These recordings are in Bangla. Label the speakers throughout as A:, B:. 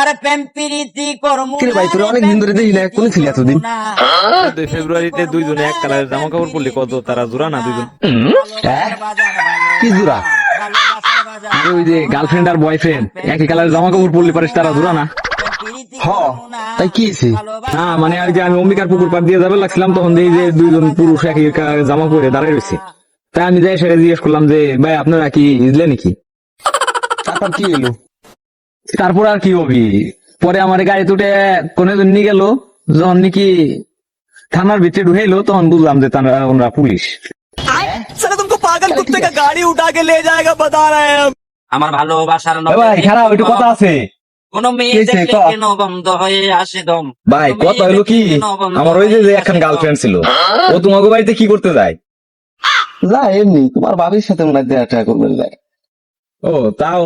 A: আরে প্রেম প্রীতি করমু
B: কিরে ভাই তোরা অনেক দিন ধরে দেখি না, কোন ছিলি এতদিন?
C: 2 ফেব্রুয়ারিতে দুইজনে এক কালারের জামা কাপড় পরলি কত তারা জোড়া না দুইজন?
B: হ্যাঁ? কি জোড়া?
C: আরে ওই যে গার্লফ্রেন্ড আর বয়ফ্রেন্ড একই কালারের জামা কাপড় পরলি পারিস তারা জোড়া না?
B: হ, তাই কি হয়েছে?
C: না মানে আর কি আমি অম্বিকার পুকুর পার দিয়ে যাবে লাগছিলাম তখন দেখি যে দুইজন পুরুষ একই কালারের জামা পরে দাঁড়ায় রয়েছে। তাই আমি যাই সেটা জিজ্ঞেস করলাম যে ভাই আপনারা কি ইজলে নাকি?
B: তারপর কি হলো?
C: তারপর আর কি হবি, পরে আমার গাড়ি তুটে কোনে নিয়ে গেল, যখন নাকি থানার ভিতরে ঢুকাইলো তখন বুঝলাম যে তারা ওনারা পুলিশ।
A: আমার ভালোবাসার
C: এ ভাই খারাপ একটু কথা আছে
A: কোন মেয়ে
B: কি হয়েছে,
A: দেখলে
B: ক?
A: কেন বন্ধ হয়ে আসে দম।
C: ভাই, কথা হলো কি আমার ওই যে একখান গার্লফ্রেন্ড ছিল, ও তোমাকে বাড়িতে কি করতে যায়?
B: যা এমনি তোমার বাবির সাথে মনে হয় দেখা করবেন যায়।
C: ও তাও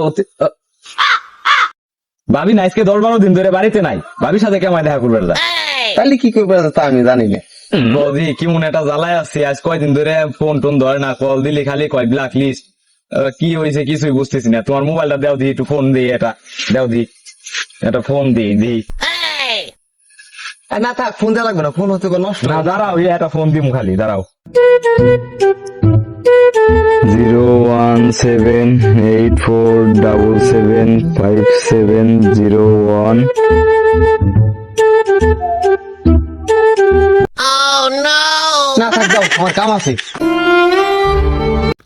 C: ভাবি না আজকে 10-12 দিন ধরে বাড়িতে নাই, ভাবির সাথে কেমন দেখা করবে যায়?
B: তাহলে কি করবে তা আমি জানি না।
C: বৌদি কি মনে একটা জ্বালায় আছে, আজ কয়দিন ধরে ফোন টোন ধরে না, কল দিলে খালি কয় ব্ল্যাক লিস্ট। কি হয়েছে কিছুই বুঝতেছি না, তোমার মোবাইলটা দাও দি, একটু ফোন দিই, এটা দাও দি, এটা ফোন দিই।
B: না থাক, ফোন দেওয়া লাগবে না, ফোন হতে নষ্ট।
C: না দাঁড়াও, একটা ফোন দিমু খালি, দাঁড়াও। 01784775701।
B: না থাক, যাও, আমার কাম আছে।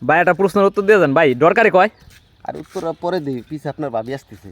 C: ভাই একটা প্রশ্নের উত্তর দিয়ে দেন ভাই, দরকারে কয়।
B: আর উত্তর পরে দিই, পিছে আপনার ভাবি আসতেছে।